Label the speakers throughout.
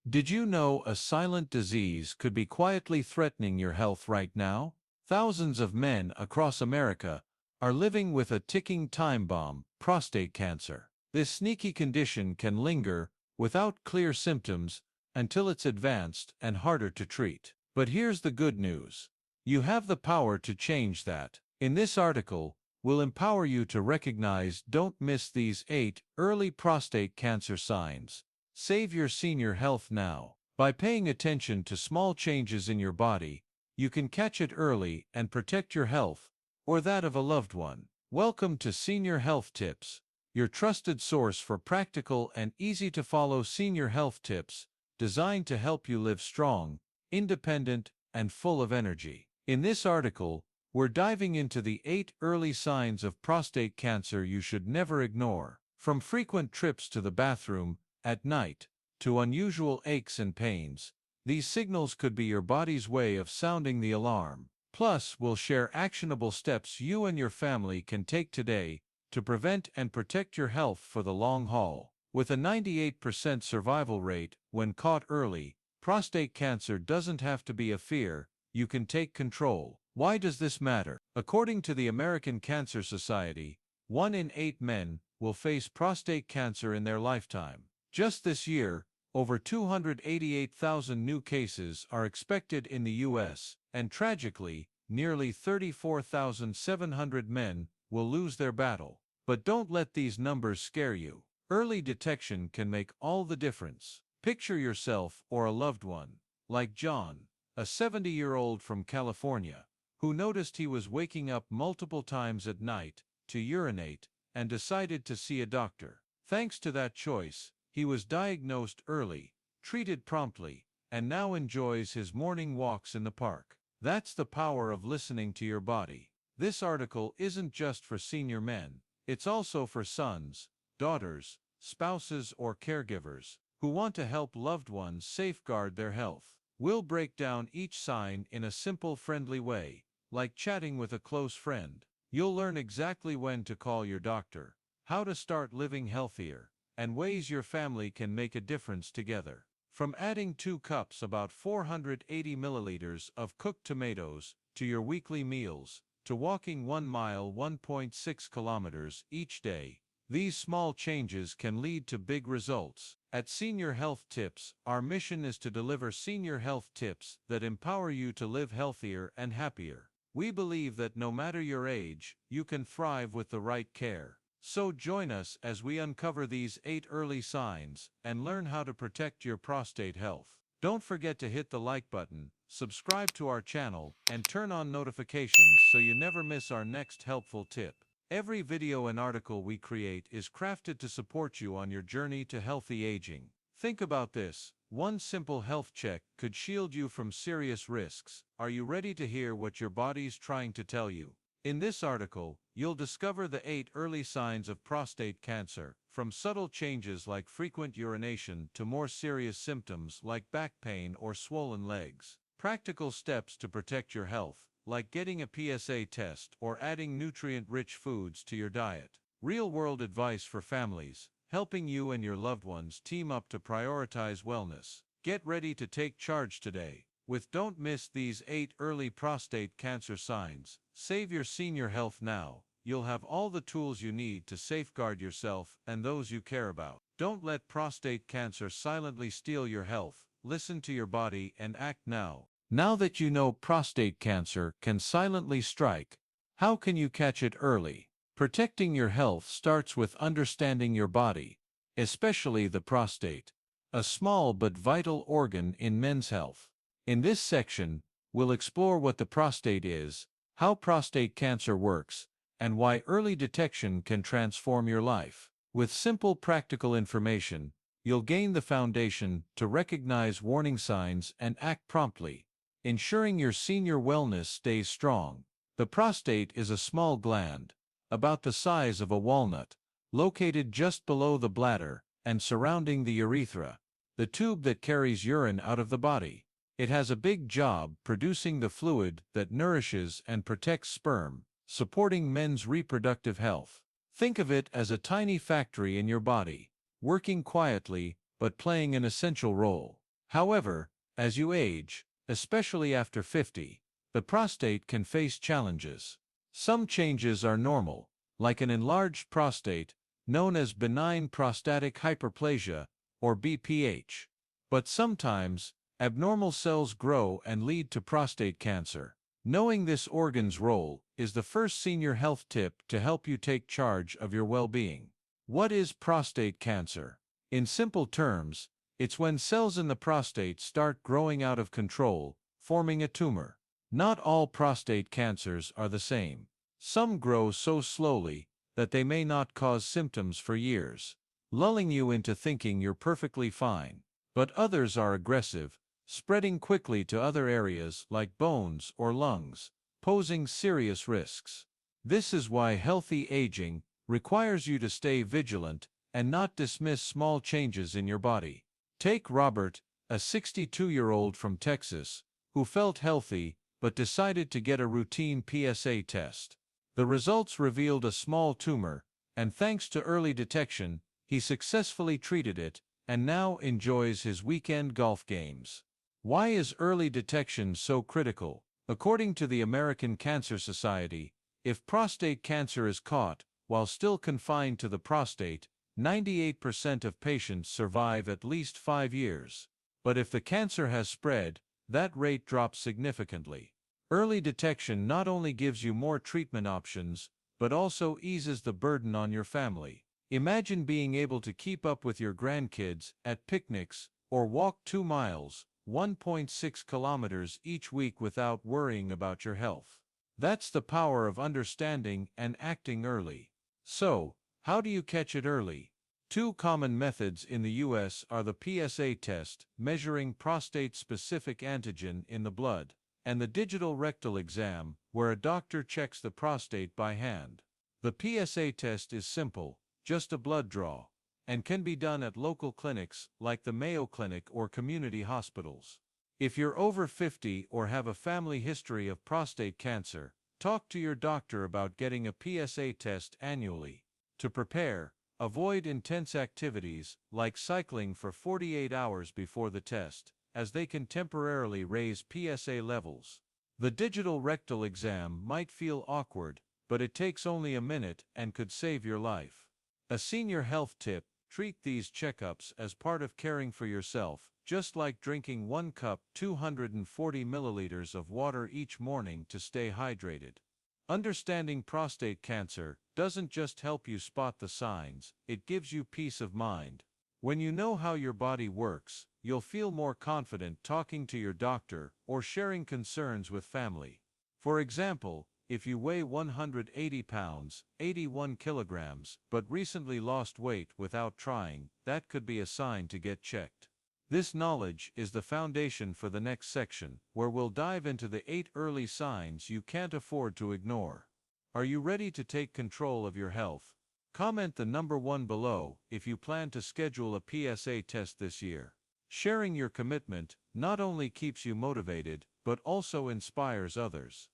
Speaker 1: Did you know a silent disease could be quietly threatening your health right now? Thousands of men across America are living with a ticking time bomb, prostate cancer. This sneaky condition can linger without clear symptoms until it's advanced and harder to treat. But here's the good news. You have the power to change that. In this article, we'll empower you to recognize, don't miss these 8 early prostate cancer signs. Save your senior health now. By paying attention to small changes in your body, you can catch it early and protect your health or that of a loved one. Welcome to Senior Health Tips, your trusted source for practical and easy-to-follow senior health tips designed to help you live strong, independent, and full of energy. In this article, we're diving into the 8 early signs of prostate cancer you should never ignore. From frequent trips to the bathroom at night to unusual aches and pains, these signals could be your body's way of sounding the alarm. Plus, we'll share actionable steps you and your family can take today to prevent and protect your health for the long haul. With a 98% survival rate when caught early, prostate cancer doesn't have to be a fear. You can take control. Why does this matter? According to the American Cancer Society, 1 in 8 men will face prostate cancer in their lifetime. Just this year, over 288,000 new cases are expected in the U.S., and tragically, nearly 34,700 men will lose their battle. But don't let these numbers scare you. Early detection can make all the difference. Picture yourself or a loved one, like John, a 70-year-old from California, who noticed he was waking up multiple times at night to urinate and decided to see a doctor. Thanks to that choice, he was diagnosed early, treated promptly, and now enjoys his morning walks in the park. That's the power of listening to your body. This article isn't just for senior men, it's also for sons, daughters, spouses, or caregivers who want to help loved ones safeguard their health. We'll break down each sign in a simple, friendly way, like chatting with a close friend. You'll learn exactly when to call your doctor, how to start living healthier, and ways your family can make a difference together. From adding 2 cups about 480 milliliters of cooked tomatoes to your weekly meals, to walking 1 mile 1.6 kilometers each day, these small changes can lead to big results. At Senior Health Tips, our mission is to deliver senior health tips that empower you to live healthier and happier. We believe that no matter your age, you can thrive with the right care. So join us as we uncover these 8 early signs and learn how to protect your prostate health. Don't forget to hit the like button, subscribe to our channel, and turn on notifications so you never miss our next helpful tip. Every video and article we create is crafted to support you on your journey to healthy aging. Think about this. One simple health check could shield you from serious risks. Are you ready to hear what your body's trying to tell you? In this article, you'll discover the 8 early signs of prostate cancer, from subtle changes like frequent urination to more serious symptoms like back pain or swollen legs. Practical steps to protect your health, like getting a PSA test or adding nutrient-rich foods to your diet. Real-world advice for families, helping you and your loved ones team up to prioritize wellness. Get ready to take charge today. With Don't Miss These 8 Early Prostate Cancer Signs, Save Your Senior Health Now. You'll have all the tools you need to safeguard yourself and those you care about. Don't let prostate cancer silently steal your health. Listen to your body and act now. Now that you know prostate cancer can silently strike, how can you catch it early? Protecting your health starts with understanding your body, especially the prostate, a small but vital organ in men's health. In this section, we'll explore what the prostate is, how prostate cancer works, and why early detection can transform your life. With simple practical information, you'll gain the foundation to recognize warning signs and act promptly, ensuring your senior wellness stays strong. The prostate is a small gland, about the size of a walnut, located just below the bladder and surrounding the urethra, the tube that carries urine out of the body. It has a big job producing the fluid that nourishes and protects sperm, supporting men's reproductive health. Think of it as a tiny factory in your body, working quietly but playing an essential role. However, as you age, especially after 50, the prostate can face challenges. Some changes are normal, like an enlarged prostate, known as benign prostatic hyperplasia, or BPH. But sometimes, abnormal cells grow and lead to prostate cancer. Knowing this organ's role is the first senior health tip to help you take charge of your well-being. What is prostate cancer? In simple terms, it's when cells in the prostate start growing out of control, forming a tumor. Not all prostate cancers are the same. Some grow so slowly that they may not cause symptoms for years, lulling you into thinking you're perfectly fine. But others are aggressive, spreading quickly to other areas like bones or lungs, posing serious risks. This is why healthy aging requires you to stay vigilant and not dismiss small changes in your body. Take Robert, a 62-year-old from Texas, who felt healthy but decided to get a routine PSA test. The results revealed a small tumor, and thanks to early detection, he successfully treated it and now enjoys his weekend golf games. Why is early detection so critical? According to the American Cancer Society, if prostate cancer is caught while still confined to the prostate, 98% of patients survive at least 5 years. But if the cancer has spread, that rate drops significantly. Early detection not only gives you more treatment options, but also eases the burden on your family. Imagine being able to keep up with your grandkids at picnics or walk 2 miles, 1.6 kilometers each week without worrying about your health. That's the power of understanding and acting early. So, how do you catch it early? 2 common methods in the U.S. are the PSA test, measuring prostate-specific antigen in the blood, and the digital rectal exam, where a doctor checks the prostate by hand. The PSA test is simple, just a blood draw, and can be done at local clinics like the Mayo Clinic or community hospitals. If you're over 50 or have a family history of prostate cancer, talk to your doctor about getting a PSA test annually. To prepare, avoid intense activities like cycling for 48 hours before the test, as they can temporarily raise PSA levels. The digital rectal exam might feel awkward, but it takes only a minute and could save your life. A senior health tip: treat these checkups as part of caring for yourself, just like drinking 1 cup 240 milliliters of water each morning to stay hydrated. Understanding prostate cancer doesn't just help you spot the signs, it gives you peace of mind. When you know how your body works, you'll feel more confident talking to your doctor or sharing concerns with family. For example, if you weigh 180 pounds, 81 kilograms, but recently lost weight without trying, that could be a sign to get checked. This knowledge is the foundation for the next section, where we'll dive into the 8 early signs you can't afford to ignore. Are you ready to take control of your health? Comment the number 1 below if you plan to schedule a PSA test this year. Sharing your commitment not only keeps you motivated, but also inspires others.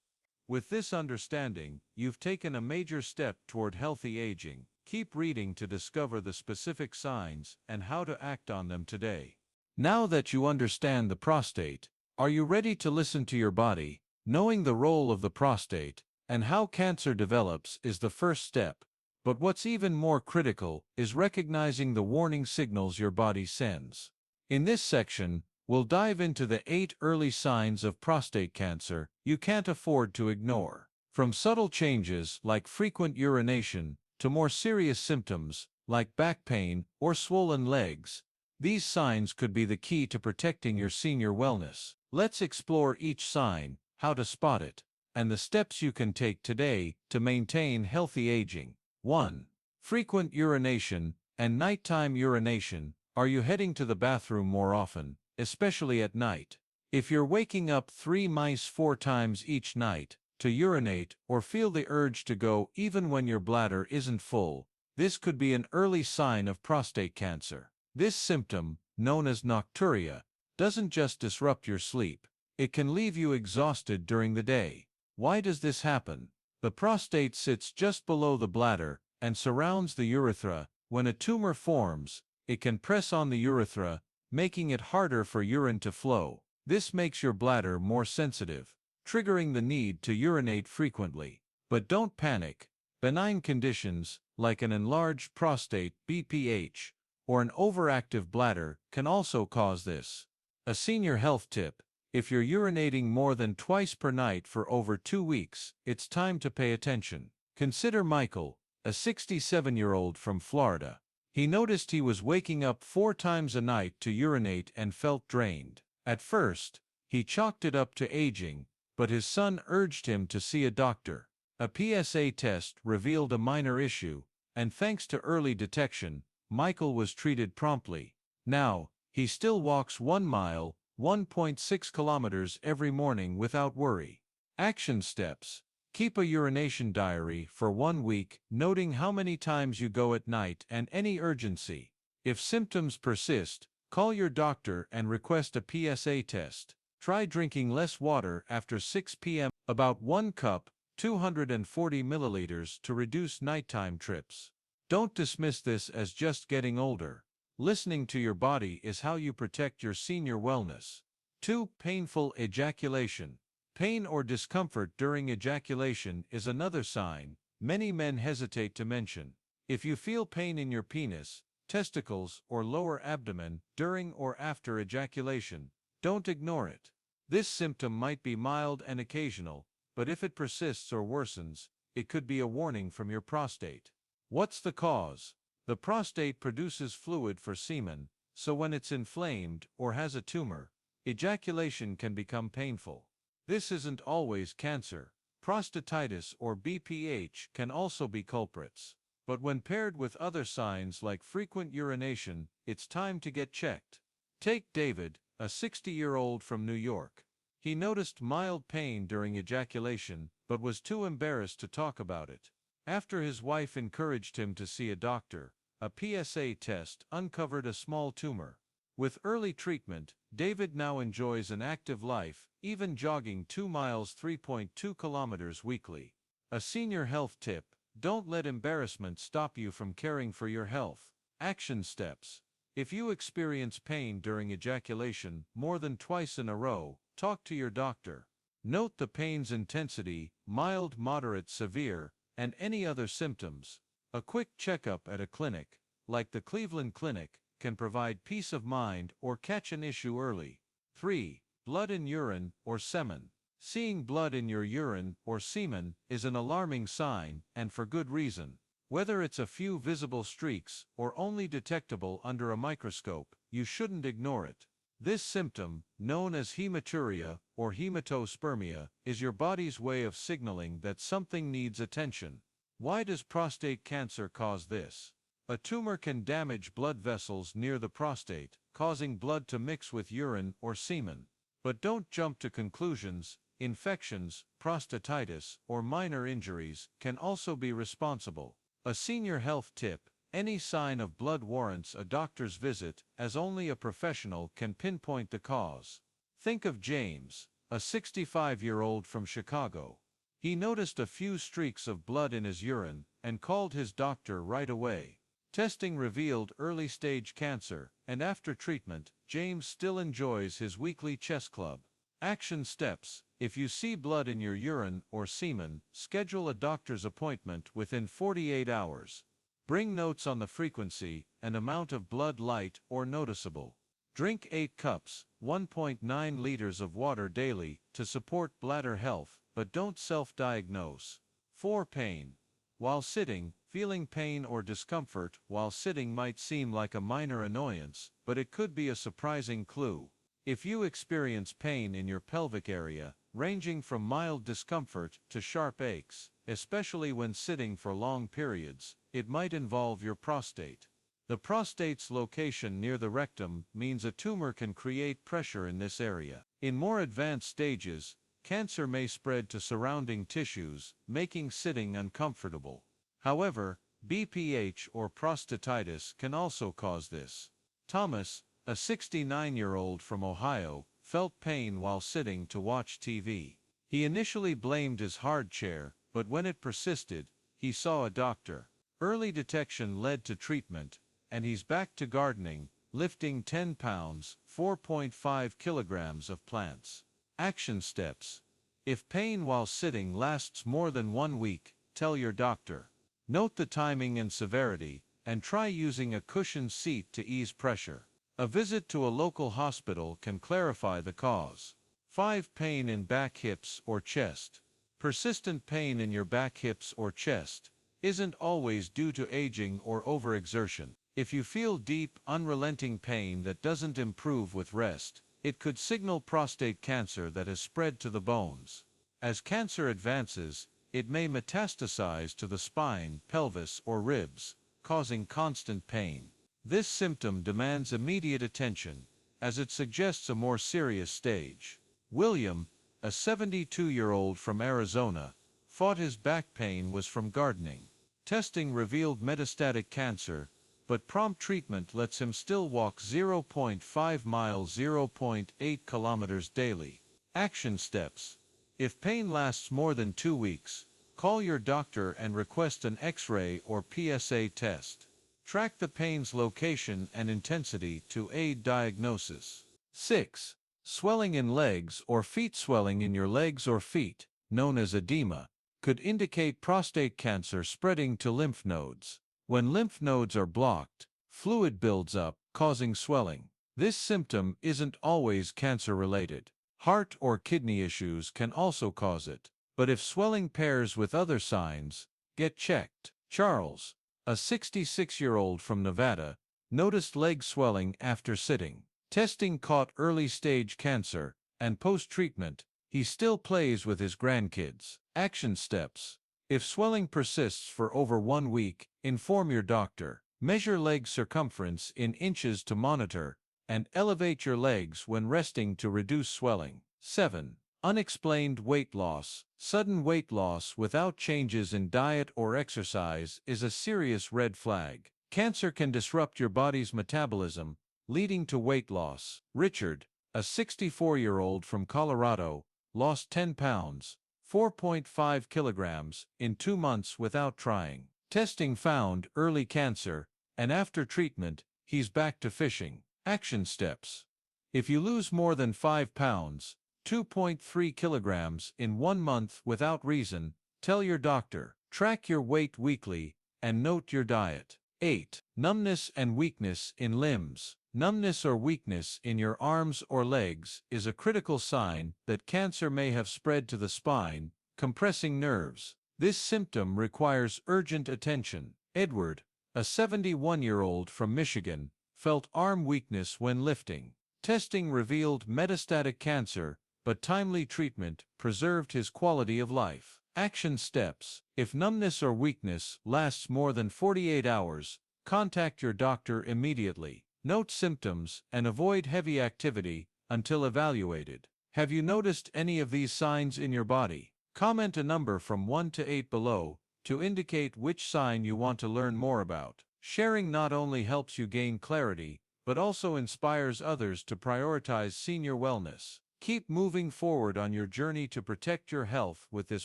Speaker 1: With this understanding, you've taken a major step toward healthy aging. Keep reading to discover the specific signs and how to act on them today. Now that you understand the prostate, are you ready to listen to your body? Knowing the role of the prostate and how cancer develops is the first step. But what's even more critical is recognizing the warning signals your body sends. In this section, we'll dive into the 8 early signs of prostate cancer you can't afford to ignore. From subtle changes like frequent urination to more serious symptoms like back pain or swollen legs, these signs could be the key to protecting your senior wellness. Let's explore each sign, how to spot it, and the steps you can take today to maintain healthy aging. 1. Frequent urination and nighttime urination. Are you heading to the bathroom more often, especially at night? If you're waking up 3–4 times each night to urinate or feel the urge to go even when your bladder isn't full, this could be an early sign of prostate cancer. This symptom, known as nocturia, doesn't just disrupt your sleep. It can leave you exhausted during the day. Why does this happen? The prostate sits just below the bladder and surrounds the urethra. When a tumor forms, it can press on the urethra, making it harder for urine to flow. This makes your bladder more sensitive, triggering the need to urinate frequently. But don't panic. Benign conditions, like an enlarged prostate (BPH) or an overactive bladder, can also cause this. A senior health tip: if you're urinating more than twice per night for over 2 weeks, it's time to pay attention. Consider Michael, a 67-year-old from Florida. He noticed he was waking up 4 times a night to urinate and felt drained. At first, he chalked it up to aging, but his son urged him to see a doctor. A PSA test revealed a minor issue, and thanks to early detection, Michael was treated promptly. Now, he still walks 1 mile, 1.6 kilometers every morning without worry. Action steps: keep a urination diary for 1 week, noting how many times you go at night and any urgency. If symptoms persist, call your doctor and request a PSA test. Try drinking less water after 6 p.m., about 1 cup, 240 milliliters, to reduce nighttime trips. Don't dismiss this as just getting older. Listening to your body is how you protect your senior wellness. 2. Painful ejaculation. Pain or discomfort during ejaculation is another sign many men hesitate to mention. If you feel pain in your penis, testicles, or lower abdomen during or after ejaculation, don't ignore it. This symptom might be mild and occasional, but if it persists or worsens, it could be a warning from your prostate. What's the cause? The prostate produces fluid for semen, so when it's inflamed or has a tumor, ejaculation can become painful. This isn't always cancer. Prostatitis or BPH can also be culprits. But when paired with other signs like frequent urination, it's time to get checked. Take David, a 60-year-old from New York. He noticed mild pain during ejaculation, but was too embarrassed to talk about it. After his wife encouraged him to see a doctor, a PSA test uncovered a small tumor. With early treatment, David now enjoys an active life, even jogging 2 miles 3.2 kilometers weekly. A senior health tip: don't let embarrassment stop you from caring for your health. Action steps: if you experience pain during ejaculation more than twice in a row, talk to your doctor. Note the pain's intensity, mild, moderate, severe, and any other symptoms. A quick checkup at a clinic, like the Cleveland Clinic, can provide peace of mind or catch an issue early. 3. Blood in urine or semen. Seeing blood in your urine or semen is an alarming sign, and for good reason. Whether it's a few visible streaks or only detectable under a microscope, you shouldn't ignore it. This symptom, known as hematuria or hematospermia, is your body's way of signaling that something needs attention. Why does prostate cancer cause this? A tumor can damage blood vessels near the prostate, causing blood to mix with urine or semen. But don't jump to conclusions. Infections, prostatitis, or minor injuries can also be responsible. A senior health tip: any sign of blood warrants a doctor's visit, as only a professional can pinpoint the cause. Think of James, a 65-year-old from Chicago. He noticed a few streaks of blood in his urine and called his doctor right away. Testing revealed early-stage cancer, and after treatment, James still enjoys his weekly chess club. Action steps: if you see blood in your urine or semen, schedule a doctor's appointment within 48 hours. Bring notes on the frequency and amount of blood, light or noticeable. Drink 8 cups, 1.9 liters of water daily to support bladder health, but don't self-diagnose. 4. Pain. While sitting, feeling pain or discomfort while sitting might seem like a minor annoyance, but it could be a surprising clue. If you experience pain in your pelvic area, ranging from mild discomfort to sharp aches, especially when sitting for long periods, it might involve your prostate. The prostate's location near the rectum means a tumor can create pressure in this area. In more advanced stages, cancer may spread to surrounding tissues, making sitting uncomfortable. However, BPH or prostatitis can also cause this. Thomas, a 69-year-old from Ohio, felt pain while sitting to watch TV. He initially blamed his hard chair, but when it persisted, he saw a doctor. Early detection led to treatment, and he's back to gardening, lifting 10 pounds, 4.5 kilograms of plants. Action steps. If pain while sitting lasts more than 1 week, tell your doctor. Note the timing and severity, and try using a cushioned seat to ease pressure. A visit to a local hospital can clarify the cause. 5. Pain in back, hips, or chest. Persistent pain in your back, hips, or chest isn't always due to aging or overexertion. If you feel deep, unrelenting pain that doesn't improve with rest, it could signal prostate cancer that has spread to the bones. As cancer advances, it may metastasize to the spine, pelvis, or ribs, causing constant pain. This symptom demands immediate attention, as it suggests a more serious stage. William, a 72-year-old from Arizona, thought his back pain was from gardening. Testing revealed metastatic cancer, but prompt treatment lets him still walk 0.5 miles, 0.8 kilometers daily. Action steps. If pain lasts more than 2 weeks, call your doctor and request an X-ray or PSA test. Track the pain's location and intensity to aid diagnosis. 6. Swelling in legs or feet. Swelling in your legs or feet, known as edema, could indicate prostate cancer spreading to lymph nodes. When lymph nodes are blocked, fluid builds up, causing swelling. This symptom isn't always cancer-related. Heart or kidney issues can also cause it. But if swelling pairs with other signs, get checked. Charles, a 66-year-old from Nevada, noticed leg swelling after sitting. Testing caught early-stage cancer, and post-treatment, he still plays with his grandkids. Action steps. If swelling persists for over 1 week, inform your doctor. Measure leg circumference in inches to monitor, and elevate your legs when resting to reduce swelling. 7. Unexplained weight loss. Sudden weight loss without changes in diet or exercise is a serious red flag. Cancer can disrupt your body's metabolism, leading to weight loss. Richard, a 64-year-old from Colorado, lost 10 pounds, 4.5 kilograms, in 2 months without trying. Testing found early cancer, and after treatment, he's back to fishing. Action steps. If you lose more than 5 pounds, 2.3 kilograms, in 1 month without reason, tell your doctor. Track your weight weekly, and note your diet. 8. Numbness and weakness in limbs. Numbness or weakness in your arms or legs is a critical sign that cancer may have spread to the spine, compressing nerves. This symptom requires urgent attention. Edward, a 71-year-old from Michigan, felt arm weakness when lifting. Testing revealed metastatic cancer, but timely treatment preserved his quality of life. Action steps. If numbness or weakness lasts more than 48 hours, contact your doctor immediately. Note symptoms and avoid heavy activity until evaluated. Have you noticed any of these signs in your body? Comment a number from 1 to 8 below to indicate which sign you want to learn more about. Sharing not only helps you gain clarity, but also inspires others to prioritize senior wellness. Keep moving forward on your journey to protect your health with this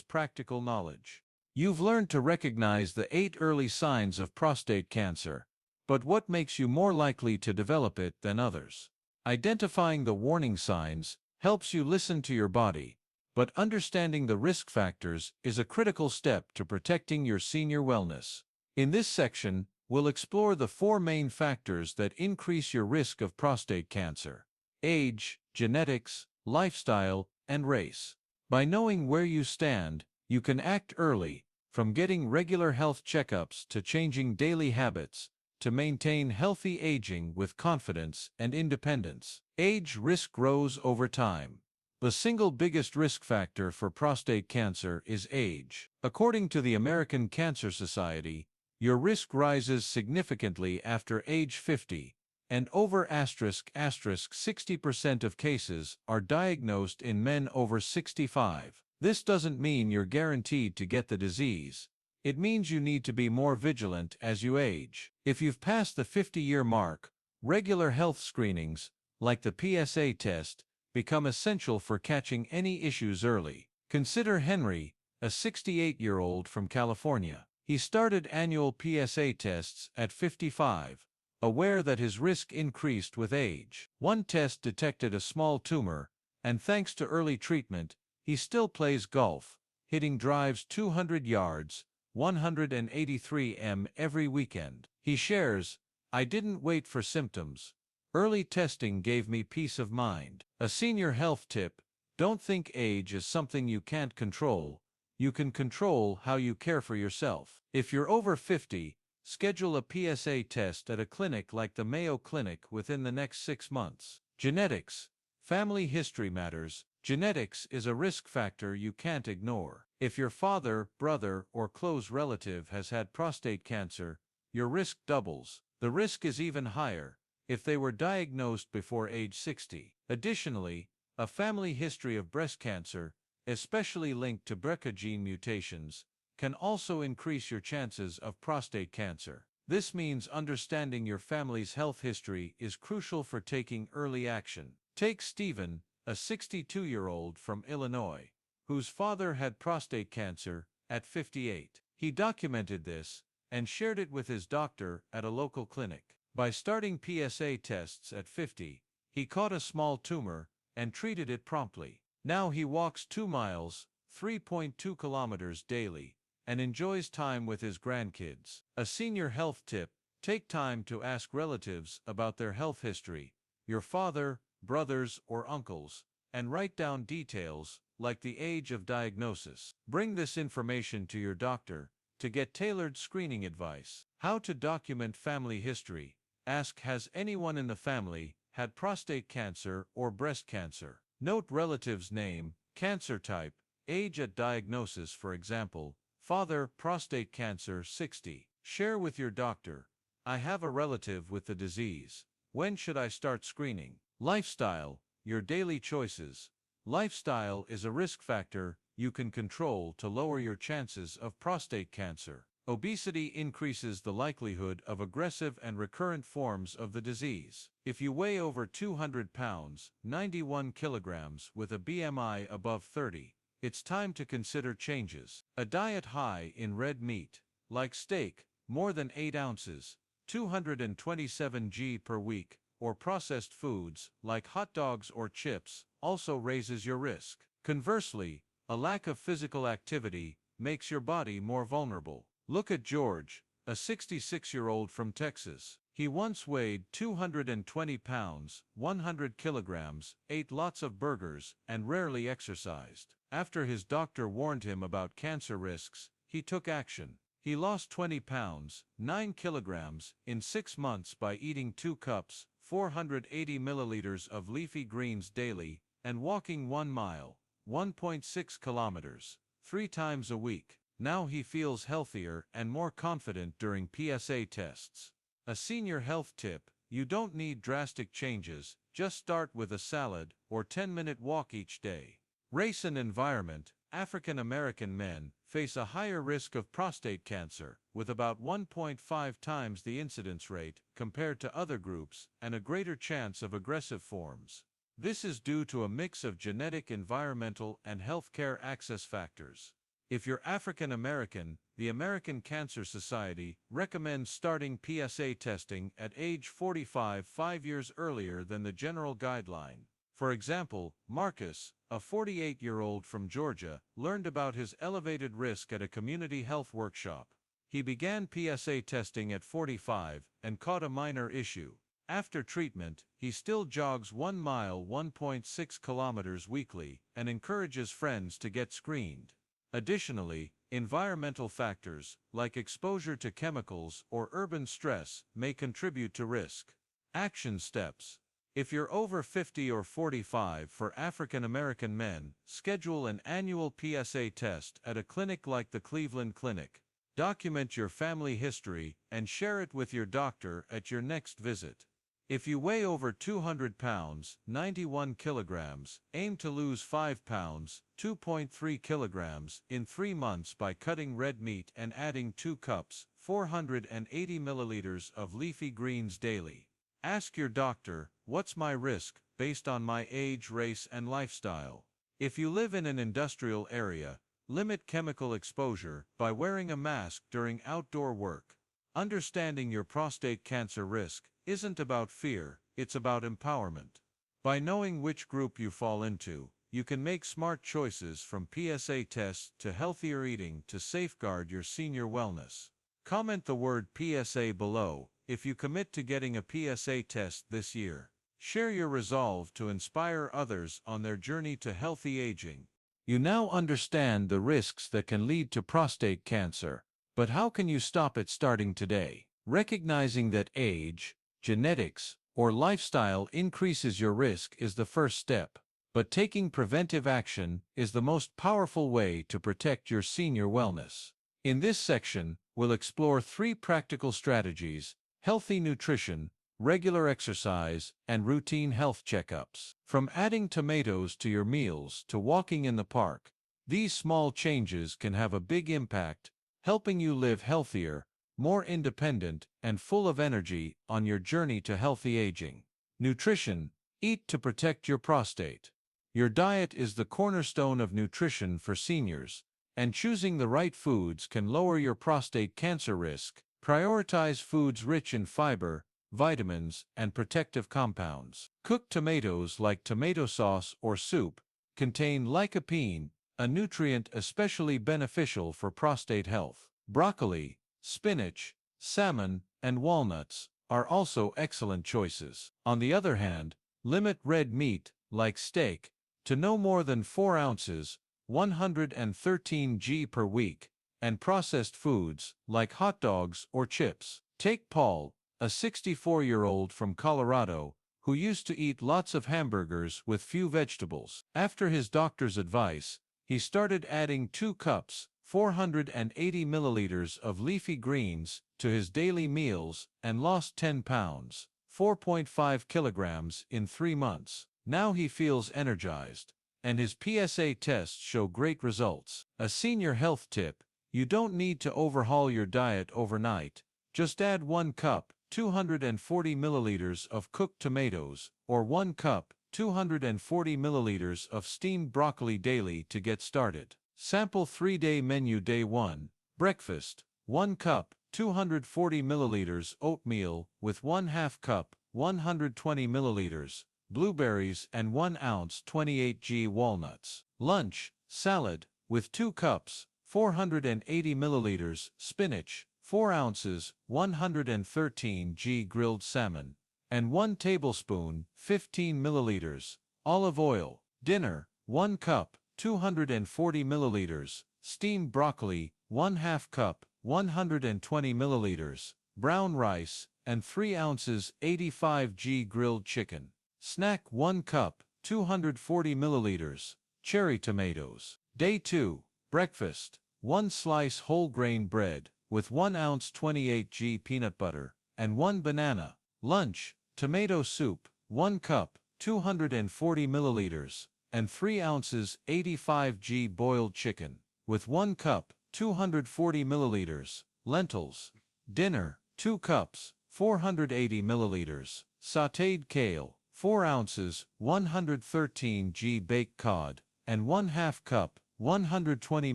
Speaker 1: practical knowledge. You've learned to recognize the 8 early signs of prostate cancer. But what makes you more likely to develop it than others? Identifying the warning signs helps you listen to your body, but understanding the risk factors is a critical step to protecting your senior wellness. In this section, we'll explore the 4 main factors that increase your risk of prostate cancer: age, genetics, lifestyle, and race. By knowing where you stand, you can act early, from getting regular health checkups to changing daily habits, to maintain healthy aging with confidence and independence. Age risk grows over time. The single biggest risk factor for prostate cancer is age. According to the American Cancer Society, your risk rises significantly after age 50, and over *** 60% of cases are diagnosed in men over 65. This doesn't mean you're guaranteed to get the disease. It means you need to be more vigilant as you age. If you've passed the 50-year mark, regular health screenings, like the PSA test, become essential for catching any issues early. Consider Henry, a 68-year-old from California. He started annual PSA tests at 55, aware that his risk increased with age. One test detected a small tumor, and thanks to early treatment, he still plays golf, hitting drives 200 yards, 183 m every weekend. He shares, "I didn't wait for symptoms. Early testing gave me peace of mind." A senior health tip: don't think age is something you can't control. You can control how you care for yourself. If you're over 50, schedule a PSA test at a clinic like the Mayo Clinic within the next 6 months. Genetics. Family history matters. Genetics is a risk factor you can't ignore. If your father, brother, or close relative has had prostate cancer, your risk doubles. The risk is even higher if they were diagnosed before age 60. Additionally, a family history of breast cancer, especially linked to BRCA gene mutations, can also increase your chances of prostate cancer. This means understanding your family's health history is crucial for taking early action. Take Stephen, a 62-year-old from Illinois, whose father had prostate cancer at 58. He documented this and shared it with his doctor at a local clinic. By starting PSA tests at 50, he caught a small tumor and treated it promptly. Now he walks 2 miles, 3.2 kilometers daily, and enjoys time with his grandkids. A senior health tip: take time to ask relatives about their health history, your father, brothers, or uncles, and write down details like the age of diagnosis. Bring this information to your doctor to get tailored screening advice. How to document family history. Ask, has anyone in the family had prostate cancer or breast cancer? Note relative's name, cancer type, age at diagnosis, for example, father, prostate cancer, 60. Share with your doctor, I have a relative with the disease. When should I start screening? Lifestyle, your daily choices. Lifestyle is a risk factor you can control to lower your chances of prostate cancer. Obesity increases the likelihood of aggressive and recurrent forms of the disease. If you weigh over 200 pounds, 91 kilograms, with a BMI above 30, it's time to consider changes. A diet high in red meat, like steak, more than 8 ounces, 227 g per week, or processed foods, like hot dogs or chips, also raises your risk. Conversely, a lack of physical activity makes your body more vulnerable. Look at George, a 66-year-old from Texas. He once weighed 220 pounds, 100 kilograms, ate lots of burgers, and rarely exercised. After his doctor warned him about cancer risks, he took action. He lost 20 pounds, 9 kilograms, in 6 months by eating 2 cups, 480 milliliters of leafy greens daily, and walking 1 mile, 1.6 kilometers, 3 times a week. Now he feels healthier and more confident during PSA tests. A senior health tip: you don't need drastic changes, just start with a salad or 10-minute walk each day. Race and environment. African American men face a higher risk of prostate cancer, with about 1.5 times the incidence rate compared to other groups, and a greater chance of aggressive forms. This is due to a mix of genetic, environmental, and healthcare access factors. If you're African American, the American Cancer Society recommends starting PSA testing at age 45, 5 years earlier than the general guideline. For example, Marcus, a 48-year-old from Georgia, learned about his elevated risk at a community health workshop. He began PSA testing at 45 and caught a minor issue. After treatment, he still jogs 1 mile, 1.6 kilometers weekly, and encourages friends to get screened. Additionally, environmental factors, like exposure to chemicals or urban stress, may contribute to risk. Action steps. If you're over 50 or 45, for African American men, schedule an annual PSA test at a clinic like the Cleveland Clinic. Document your family history and share it with your doctor at your next visit. If you weigh over 200 pounds, 91 kilograms, aim to lose 5 pounds, 2.3 kilograms, in 3 months by cutting red meat and adding 2 cups, 480 milliliters of leafy greens daily. Ask your doctor, what's my risk, based on my age, race, and lifestyle? If you live in an industrial area, limit chemical exposure by wearing a mask during outdoor work. Understanding your prostate cancer risk isn't about fear, it's about empowerment. By knowing which group you fall into, you can make smart choices from PSA tests to healthier eating to safeguard your senior wellness. Comment the word PSA below if you commit to getting a PSA test this year. Share your resolve to inspire others on their journey to healthy aging. You now understand the risks that can lead to prostate cancer, but how can you stop it starting today? Recognizing that age, genetics, or lifestyle increases your risk is the first step, but taking preventive action is the most powerful way to protect your senior wellness. In this section, we'll explore 3 practical strategies: healthy nutrition, regular exercise, and routine health checkups. From adding tomatoes to your meals to walking in the park, these small changes can have a big impact, helping you live healthier, more independent, and full of energy on your journey to healthy aging. Nutrition. Eat to protect your prostate. Your diet is the cornerstone of nutrition for seniors, and choosing the right foods can lower your prostate cancer risk. Prioritize foods rich in fiber, vitamins, and protective compounds. Cooked tomatoes, like tomato sauce or soup, contain lycopene, a nutrient especially beneficial for prostate health. Broccoli, spinach, salmon, and walnuts are also excellent choices. On the other hand, limit red meat, like steak, to no more than 4 ounces, 113 g per week, and processed foods, like hot dogs or chips. Take Paul, a 64-year-old from Colorado, who used to eat lots of hamburgers with few vegetables. After his doctor's advice, he started adding 2 cups, 480 milliliters of leafy greens to his daily meals and lost 10 pounds, 4.5 kilograms in 3 months. Now he feels energized, and his PSA tests show great results. A senior health tip: you don't need to overhaul your diet overnight. Just add 1 cup, 240 milliliters of cooked tomatoes, or 1 cup, 240 milliliters of steamed broccoli daily to get started. Sample 3-day menu. Day 1, breakfast, 1 cup, 240 milliliters oatmeal with 1/2 cup, 120 milliliters, blueberries and 1 ounce 28 g walnuts. Lunch, salad, with 2 cups, 480 milliliters, spinach, 4 ounces, 113 g grilled salmon, and 1 tablespoon, 15 milliliters, olive oil. Dinner, 1 cup, 240 milliliters, steamed broccoli, 1/2 cup, 120 milliliters, brown rice, and 3 ounces, 85 g grilled chicken. Snack: 1 cup, 240 milliliters, cherry tomatoes. Day 2, breakfast, 1 slice whole grain bread, with 1 ounce 28 g peanut butter, and 1 banana. Lunch, tomato soup, 1 cup, 240 milliliters, and 3 ounces 85 g boiled chicken, with 1 cup, 240 milliliters, lentils. Dinner, 2 cups, 480 milliliters, sautéed kale, 4 ounces, 113 g baked cod, and 1/2 cup, 120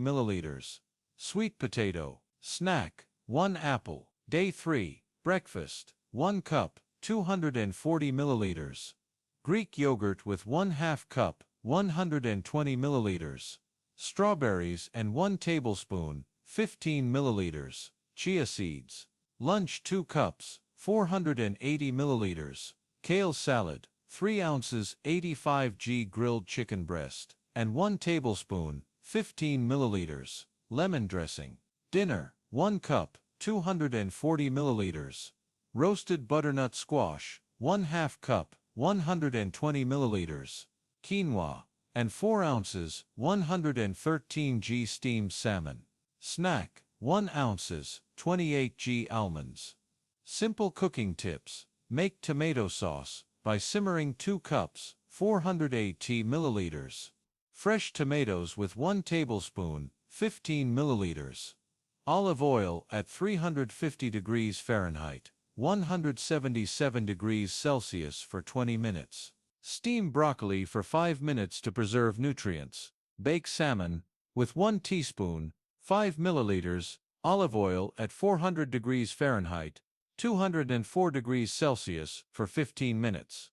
Speaker 1: milliliters, sweet potato. Snack, 1 apple. Day 3, breakfast, 1 cup, 240 milliliters, Greek yogurt with 1/2 cup, 120 milliliters, strawberries and 1 tablespoon, 15 milliliters, chia seeds. Lunch: 2 cups, 480 milliliters, kale salad, 3 ounces, 85 g grilled chicken breast, and 1 tablespoon, 15 milliliters, lemon dressing. Dinner: 1 cup, 240 milliliters, roasted butternut squash, 1/2 cup, 120 milliliters, quinoa, and 4 ounces, 113 g steamed salmon. Snack: 1 ounces, 28 g almonds. Simple cooking tips: make tomato sauce by simmering 2 cups, 480 milliliters, fresh tomatoes with 1 tablespoon, 15 milliliters, olive oil at 350 degrees Fahrenheit, 177 degrees Celsius for 20 minutes. Steam broccoli for 5 minutes to preserve nutrients. Bake salmon with 1 teaspoon, 5 milliliters, olive oil at 400 degrees Fahrenheit, 204 degrees Celsius for 15 minutes.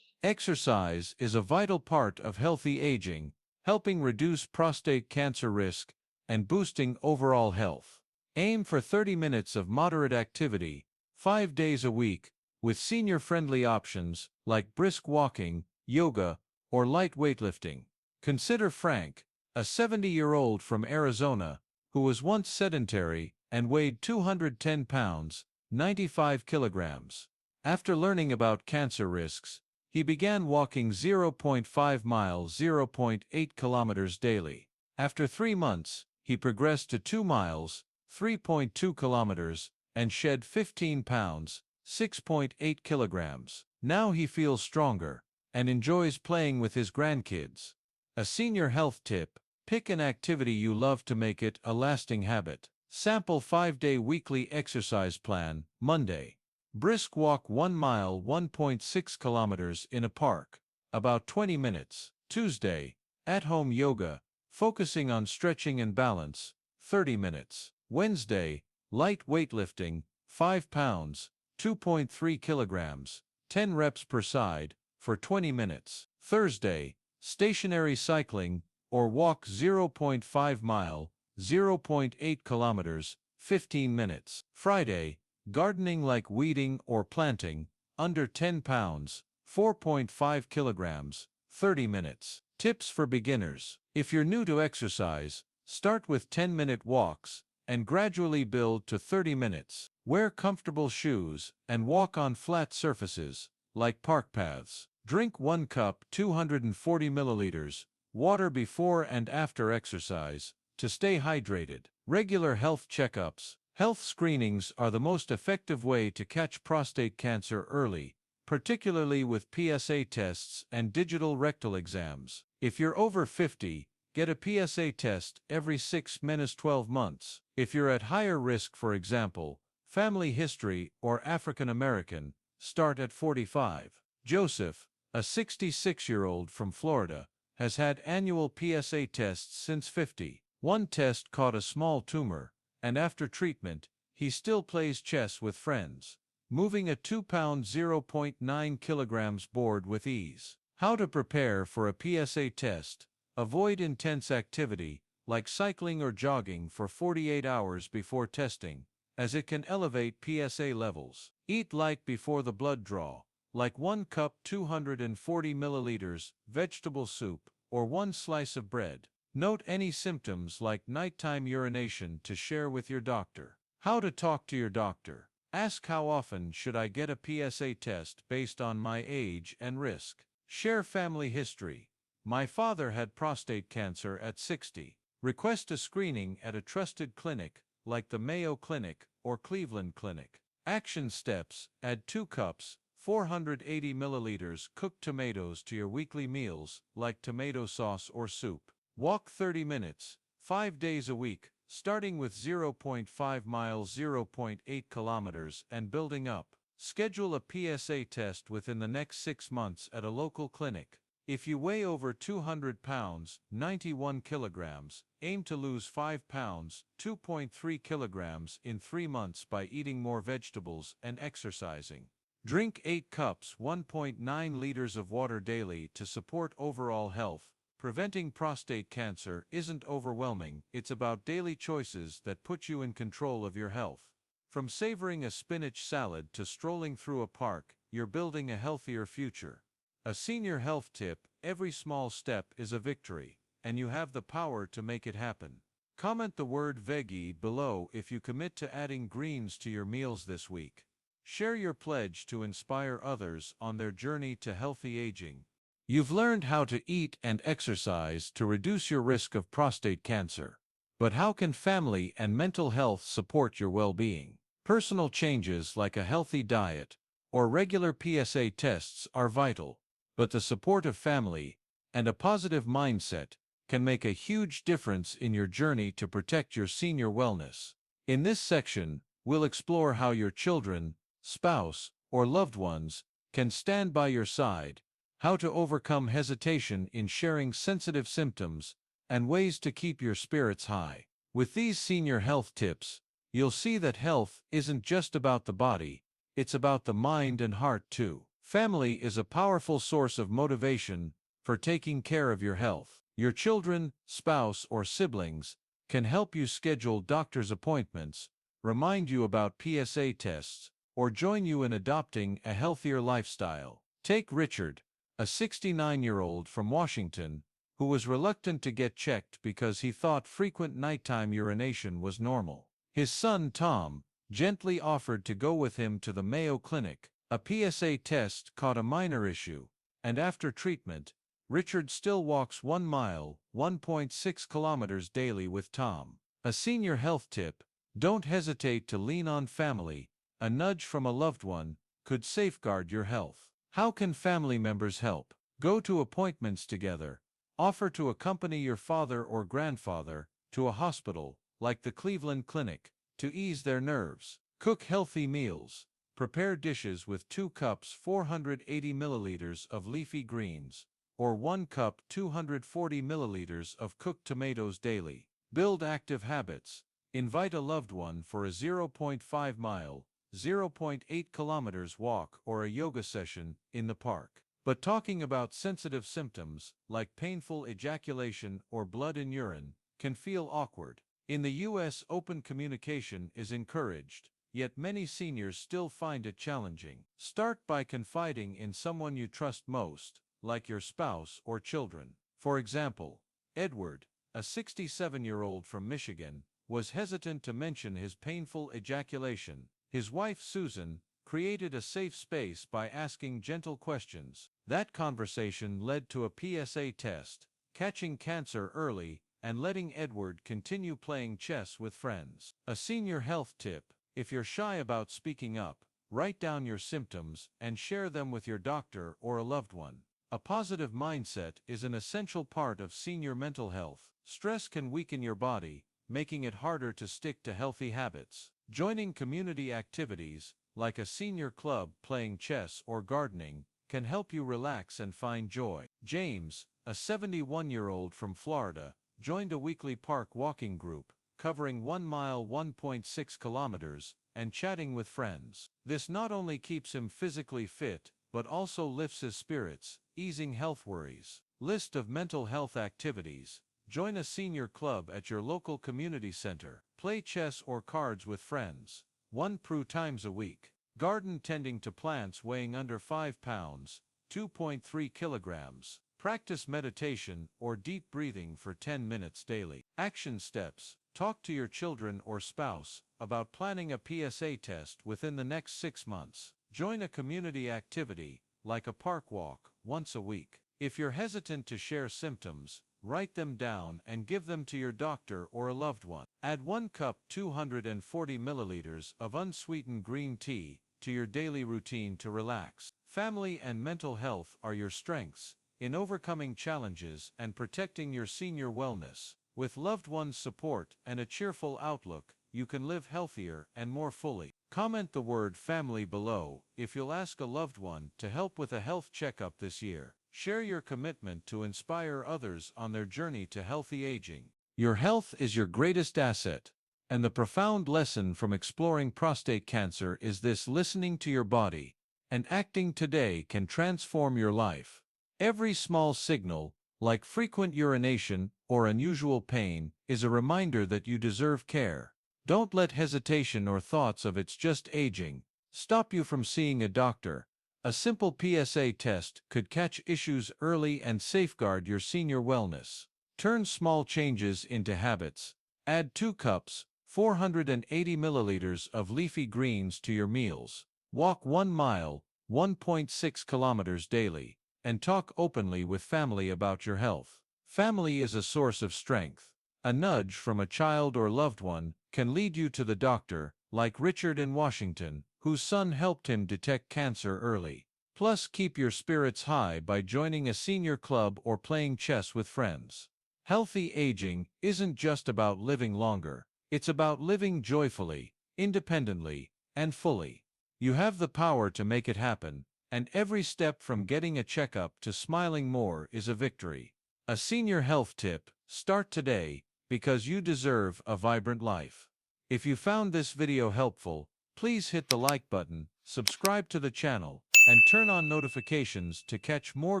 Speaker 1: Exercise is a vital part of healthy aging, helping reduce prostate cancer risk and boosting overall health. Aim for 30 minutes of moderate activity, 5 days a week, with senior-friendly options like brisk walking, yoga, or light weightlifting. Consider Frank, a 70-year-old from Arizona, who was once sedentary and weighed 210 pounds, 95 kilograms. After learning about cancer risks, he began walking 0.5 miles, 0.8 kilometers daily. After 3 months, he progressed to 2 miles, 3.2 kilometers, and shed 15 pounds, 6.8 kilograms. Now he feels stronger and enjoys playing with his grandkids. A senior health tip: pick an activity you love to make it a lasting habit. Sample 5-day weekly exercise plan. Monday: brisk walk 1 mile, 1.6 kilometers in a park, about 20 minutes. Tuesday: at-home yoga, focusing on stretching and balance, 30 minutes. Wednesday: light weightlifting, 5 pounds, 2.3 kilograms, 10 reps per side, for 20 minutes. Thursday: stationary cycling, or walk 0.5 mile, 0.8 kilometers, 15 minutes. Friday: gardening like weeding or planting, under 10 pounds, 4.5 kilograms, 30 minutes. Tips for beginners: if you're new to exercise, start with 10-minute walks and gradually build to 30 minutes. Wear comfortable shoes and walk on flat surfaces, like park paths. Drink 1 cup 240 milliliters water before and after exercise to stay hydrated. Regular health checkups. Health screenings are the most effective way to catch prostate cancer early, particularly with PSA tests and digital rectal exams. If you're over 50, get a PSA test every 6–12 months. If you're at higher risk, for example, family history or African American, start at 45. Joseph, a 66-year-old from Florida, has had annual PSA tests since 50. One test caught a small tumor, and after treatment, he still plays chess with friends, moving a 2-pound 0.9 kilograms board with ease. How to prepare for a PSA test. Avoid intense activity, like cycling or jogging, for 48 hours before testing, as it can elevate PSA levels. Eat light before the blood draw, like 1 cup 240 milliliters vegetable soup, or 1 slice of bread. Note any symptoms like nighttime urination to share with your doctor. How to talk to your doctor. Ask, how often should I get a PSA test based on my age and risk? Share family history. My father had prostate cancer at 60. Request a screening at a trusted clinic like the Mayo Clinic or Cleveland Clinic. Action steps: add 2 cups 480 milliliters cooked tomatoes to your weekly meals, like tomato sauce or soup. Walk 30 minutes, 5 days a week, starting with 0.5 miles, 0.8 kilometers, and building up. Schedule a PSA test within the next 6 months at a local clinic. If you weigh over 200 pounds, 91 kilograms, aim to lose 5 pounds, 2.3 kilograms in 3 months by eating more vegetables and exercising. Drink 8 cups, 1.9 liters of water daily to support overall health. Preventing prostate cancer isn't overwhelming, it's about daily choices that put you in control of your health. From savoring a spinach salad to strolling through a park, you're building a healthier future. A senior health tip: every small step is a victory, and you have the power to make it happen. Comment the word veggie below if you commit to adding greens to your meals this week. Share your pledge to inspire others on their journey to healthy aging. You've learned how to eat and exercise to reduce your risk of prostate cancer. But how can family and mental health support your well-being? Personal changes like a healthy diet or regular PSA tests are vital, but the support of family and a positive mindset can make a huge difference in your journey to protect your senior wellness. In this section, we'll explore how your children, spouse, or loved ones can stand by your side, how to overcome hesitation in sharing sensitive symptoms, and ways to keep your spirits high. With these senior health tips, you'll see that health isn't just about the body, it's about the mind and heart too. Family is a powerful source of motivation for taking care of your health. Your children, spouse, or siblings can help you schedule doctor's appointments, remind you about PSA tests, or join you in adopting a healthier lifestyle. Take Richard, a 69-year-old from Washington, who was reluctant to get checked because he thought frequent nighttime urination was normal. His son Tom gently offered to go with him to the Mayo Clinic. A PSA test caught a minor issue, and after treatment, Richard still walks 1 mile, 1.6 kilometers daily with Tom. A senior health tip: don't hesitate to lean on family. A nudge from a loved one could safeguard your health. How can family members help? Go to appointments together. Offer to accompany your father or grandfather to a hospital, like the Cleveland Clinic, to ease their nerves. Cook healthy meals. Prepare dishes with 2 cups 480 milliliters of leafy greens, or 1 cup 240 milliliters of cooked tomatoes daily. Build active habits. Invite a loved one for a 0.5 mile, 0.8 kilometers walk or a yoga session in the park. But talking about sensitive symptoms, like painful ejaculation or blood in urine, can feel awkward. In the U.S., open communication is encouraged, yet many seniors still find it challenging. Start by confiding in someone you trust most, like your spouse or children. For example, Edward, a 67-year-old from Michigan, was hesitant to mention his painful ejaculation. His wife, Susan, created a safe space by asking gentle questions. That conversation led to a PSA test, catching cancer early, and letting Edward continue playing chess with friends. A senior health tip: if you're shy about speaking up, write down your symptoms and share them with your doctor or a loved one. A positive mindset is an essential part of senior mental health. Stress can weaken your body, making it harder to stick to healthy habits. Joining community activities, like a senior club playing chess or gardening, can help you relax and find joy. James, a 71-year-old from Florida, joined a weekly park walking group, covering 1 mile 1.6 kilometers, and chatting with friends. This not only keeps him physically fit, but also lifts his spirits, easing health worries. List of mental health activities. Join a senior club at your local community center. Play chess or cards with friends. 1 times a week. Garden tending to plants weighing under 5 pounds, 2.3 kilograms. Practice meditation or deep breathing for 10 minutes daily. Action steps. Talk to your children or spouse about planning a PSA test within the next 6 months. Join a community activity, like a park walk, once a week. If you're hesitant to share symptoms, write them down and give them to your doctor or a loved one. Add 1 cup 240 milliliters of unsweetened green tea to your daily routine to relax. Family and mental health are your strengths in overcoming challenges and protecting your senior wellness. With loved ones' support and a cheerful outlook, you can live healthier and more fully. Comment the word family below if you'll ask a loved one to help with a health checkup this year. Share your commitment to inspire others on their journey to healthy aging. Your health is your greatest asset, and the profound lesson from exploring prostate cancer is this: listening to your body and acting today can transform your life. Every small signal, like frequent urination or unusual pain, is a reminder that you deserve care. Don't let hesitation or thoughts of "it's just aging" stop you from seeing a doctor. A simple PSA test could catch issues early and safeguard your senior wellness. Turn small changes into habits. Add 2 cups, 480 milliliters of leafy greens to your meals. Walk 1 mile, 1.6 kilometers daily, and talk openly with family about your health. Family is a source of strength. A nudge from a child or loved one can lead you to the doctor, like Richard in Washington, whose son helped him detect cancer early. Plus, keep your spirits high by joining a senior club or playing chess with friends. Healthy aging isn't just about living longer. It's about living joyfully, independently, and fully. You have the power to make it happen, and every step from getting a checkup to smiling more is a victory. A senior health tip: start today, because you deserve a vibrant life. If you found this video helpful, please hit the like button, subscribe to the channel, and turn on notifications to catch more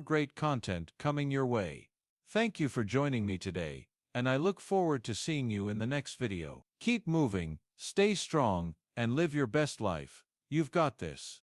Speaker 1: great content coming your way. Thank you for joining me today, and I look forward to seeing you in the next video. Keep moving, stay strong, and live your best life. You've got this.